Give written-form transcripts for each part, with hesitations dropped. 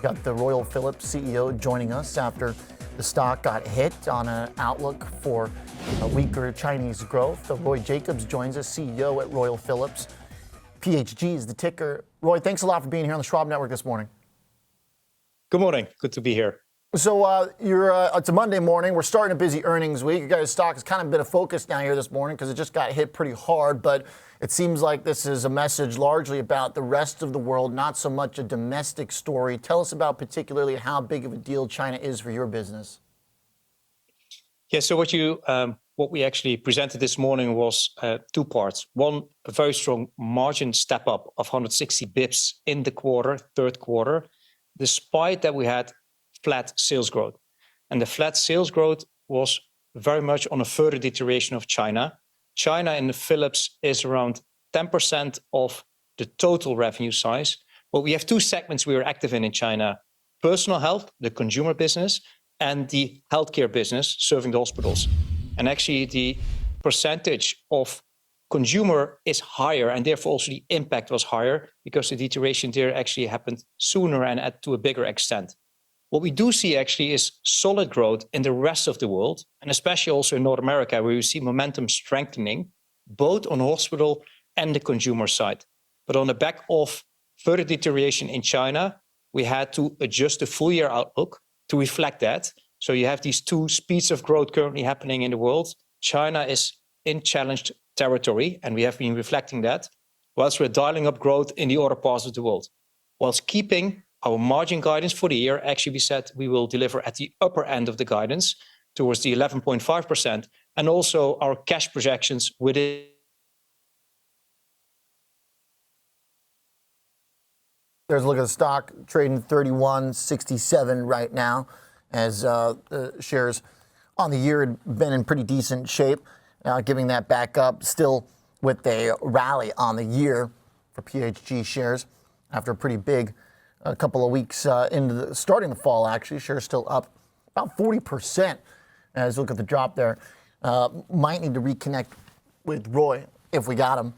Got the Royal Philips CEO joining us after the stock got hit on an outlook for a weaker Chinese growth. Roy Jakobs joins us, CEO at Royal Philips. PHG is the ticker. Roy, thanks a lot for being here on the Schwab Network this morning. Good morning. Good to be here. So it's a Monday morning. We're starting a busy earnings week. You guys' stock has kind of been a focus down here this morning because it just got hit pretty hard. But it seems like this is a message largely about the rest of the world, not so much a domestic story. Tell us about particularly how big of a deal China is for your business. Yeah, so what we actually presented this morning was two parts. One, a very strong margin step up of 160 bips in the third quarter, despite that we had flat sales growth. And the flat sales growth was very much on a further deterioration of China. China in the Philips is around 10% of the total revenue size. But we have two segments we are active in China: personal health, the consumer business, and the healthcare business serving the hospitals. And actually the percentage of consumer is higher, and therefore also the impact was higher because the deterioration there actually happened sooner and to a bigger extent. What we do see actually is solid growth in the rest of the world, and especially also in North America, where we see momentum strengthening, both on hospital and the consumer side. But on the back of further deterioration in China, we had to adjust the full year outlook to reflect that. So you have these two speeds of growth currently happening in the world. China is in challenged territory, and we have been reflecting that, whilst we're dialing up growth in the other parts of the world. Whilst keeping our margin guidance for the year, actually we said we will deliver at the upper end of the guidance towards the 11.5%, and also our cash projections within. There's a look at the stock trading 31.67 right now, as the shares on the year had been in pretty decent shape, giving that back up, still with a rally on the year for PHG shares after a pretty big couple of weeks into starting the fall. Actually, shares still up about 40%. As you look at the drop there, might need to reconnect with Roy if we got him.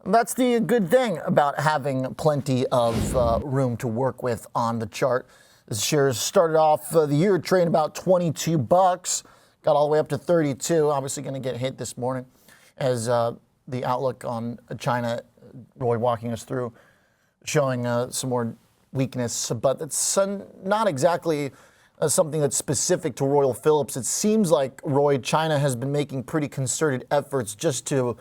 That's the good thing about having plenty of room to work with on the chart. The shares started off the year trading about $22, got all the way up to 32. Obviously going to get hit this morning as the outlook on China, Roy walking us through, showing some more weakness, but it's not exactly something that's specific to Royal Philips. It seems like, Roy, China has been making pretty concerted efforts just to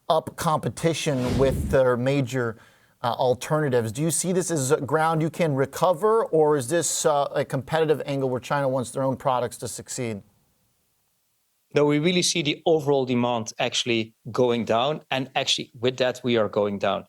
up competition with their major alternatives. Do you see this as ground you can recover, or is this a competitive angle where China wants their own products to succeed? No, we really see the overall demand actually going down, and actually with that we are going down.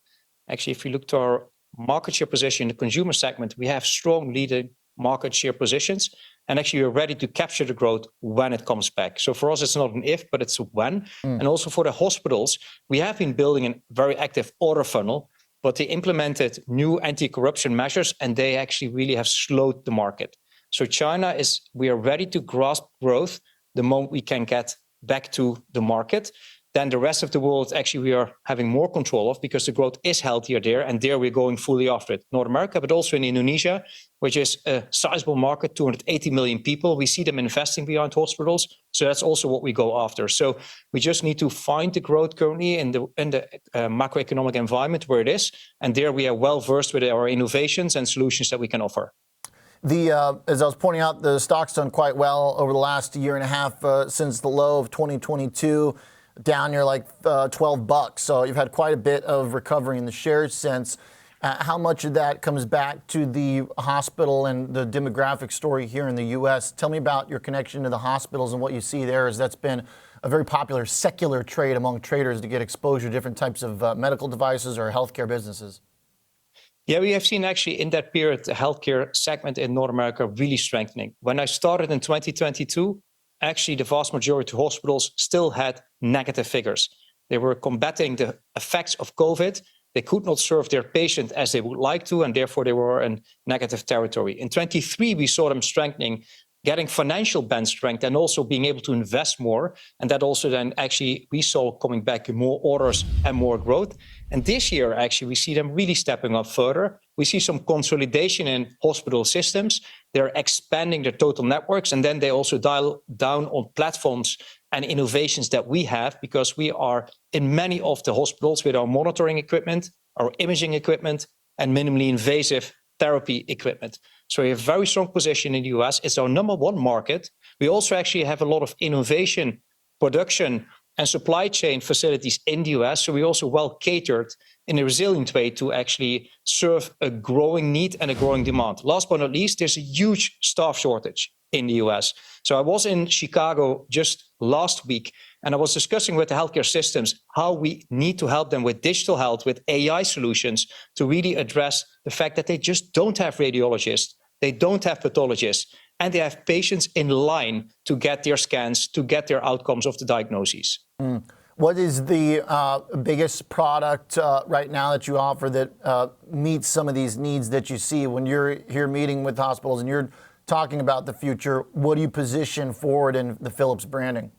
Actually, if you look to our market share position in the consumer segment, we have strong leading market share positions, and actually we're ready to capture the growth when it comes back. So for us, it's not an if, but it's a when. And also for the hospitals, we have been building a very active order funnel, but they implemented new anti-corruption measures, and they actually really have slowed the market. So China we are ready to grasp growth the moment we can get back to the market. Then the rest of the world, actually, we are having more control of because the growth is healthier there, and there we're going fully after it. North America, but also in Indonesia, which is a sizable market, 280 million people. We see them investing behind hospitals, so that's also what we go after. So we just need to find the growth currently in the macroeconomic environment where it is, and there we are well versed with our innovations and solutions that we can offer. As I was pointing out, the stock's done quite well over the last year and a half since the low of 2022. Down near like $12. So you've had quite a bit of recovery in the shares since. How much of that comes back to the hospital and the demographic story here in the U.S.? Tell me about your connection to the hospitals and what you see there, as that's been a very popular secular trade among traders to get exposure to different types of medical devices or healthcare businesses. Yeah, we have seen actually in that period the healthcare segment in North America really strengthening. When I started in 2022, actually the vast majority of hospitals still had negative figures. They were combating the effects of COVID. They could not serve their patient as they would like to, and therefore they were in negative territory. In 23, we saw them strengthening, getting financial band strength, and also being able to invest more. And that also then actually we saw coming back more orders and more growth. And this year, actually, we see them really stepping up further. we see some consolidation in hospital systems. They're expanding their total networks, and then they also dial down on platforms and innovations that we have, because we are in many of the hospitals with our monitoring equipment, our imaging equipment, and minimally invasive therapy equipment. So we have a very strong position in the US. It's our number one market. We also actually have a lot of innovation, production, and supply chain facilities in the US. So we also well catered in a resilient way to actually serve a growing need and a growing demand. Last but not least, there's a huge staff shortage in the US. So I was in Chicago just last week, and I was discussing with the healthcare systems how we need to help them with digital health, with AI solutions, to really address the fact that they just don't have radiologists, they don't have pathologists, and they have patients in line to get their scans, to get their outcomes of the diagnoses. What is the biggest product right now that you offer that meets some of these needs that you see when you're here meeting with hospitals and you're talking about the future? What do you position forward in the Philips branding?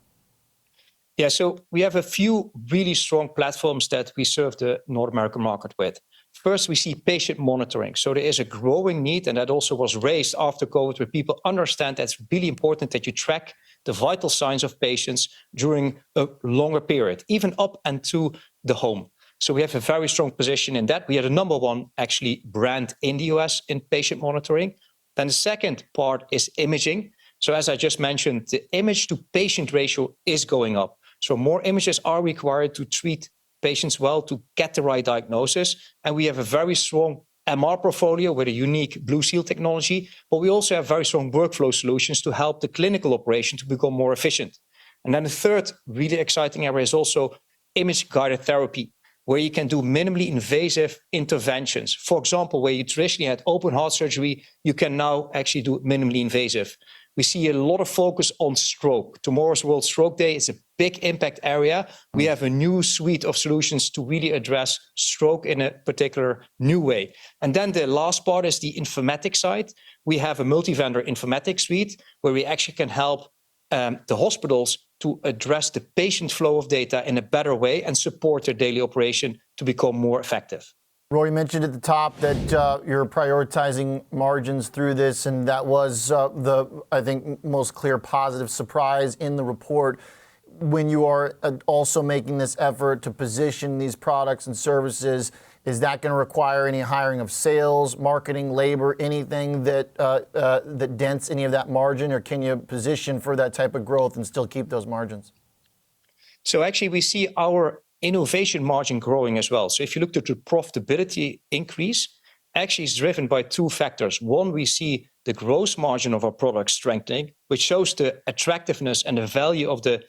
Yeah, so we have a few really strong platforms that we serve the North American market with. First, we see patient monitoring. So there is a growing need, and that also was raised after COVID, where people understand that it's really important that you track the vital signs of patients during a longer period, even up and to the home. So we have a very strong position in that. We are the number one actually brand in the US in patient monitoring. Then the second part is imaging. So as I just mentioned, the image to patient ratio is going up. So more images are required to treat patients well, to get the right diagnosis. And we have a very strong MR portfolio with a unique Blue Seal technology, but we also have very strong workflow solutions to help the clinical operation to become more efficient. And then the third really exciting area is also image-guided therapy, where you can do minimally invasive interventions. For example, where you traditionally had open heart surgery, you can now actually do minimally invasive. We see a lot of focus on stroke. Tomorrow's World Stroke Day is a big impact area. We have a new suite of solutions to really address stroke in a particular new way. And then the last part is the informatics side. We have a multi-vendor informatics suite where we actually can help the hospitals to address the patient flow of data in a better way and support their daily operation to become more effective. Roy mentioned at the top that you're prioritizing margins through this, and that was I think, most clear positive surprise in the report. When you are also making this effort to position these products and services, is that going to require any hiring of sales, marketing, labor, anything that dents any of that margin, or can you position for that type of growth and still keep those margins? So actually, we see our innovation margin growing as well. So if you look at the profitability increase, actually is driven by two factors. One, we see the gross margin of our products strengthening, which shows the attractiveness and the value of the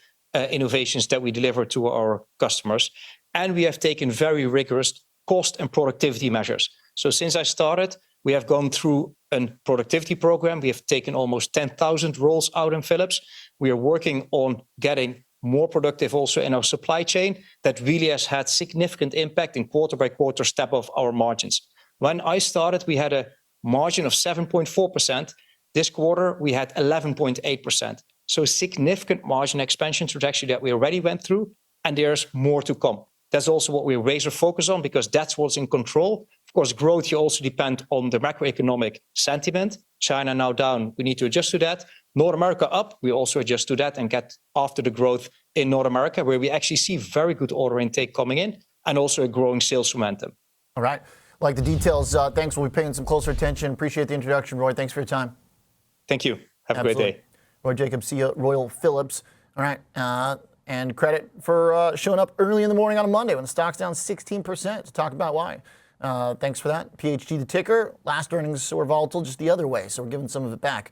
innovations that we deliver to our customers. And we have taken very rigorous cost and productivity measures. So since I started, we have gone through a productivity program. We have taken almost 10,000 roles out in Philips. We are working on getting more productive also in our supply chain. That really has had significant impact in quarter by quarter step of our margins. When I started, we had a margin of 7.4%. This quarter, we had 11.8%. So significant margin expansion trajectory that we already went through, and there's more to come. That's also what we razor focus on, because that's what's in control. Of course, growth, you also depend on the macroeconomic sentiment. China now down, we need to adjust to that. North America up, we also adjust to that and get after the growth in North America, where we actually see very good order intake coming in and also a growing sales momentum. All right. Like the details, thanks. We'll be paying some closer attention. Appreciate the introduction, Roy. Thanks for your time. Thank you. Have Absolutely. a great day. Roy Jakobs, CEO, Royal Philips. All right. And credit for showing up early in the morning on a Monday when the stock's down 16% to talk about why. Thanks for that. PHG, the ticker. Last earnings were volatile just the other way, so we're giving some of it back.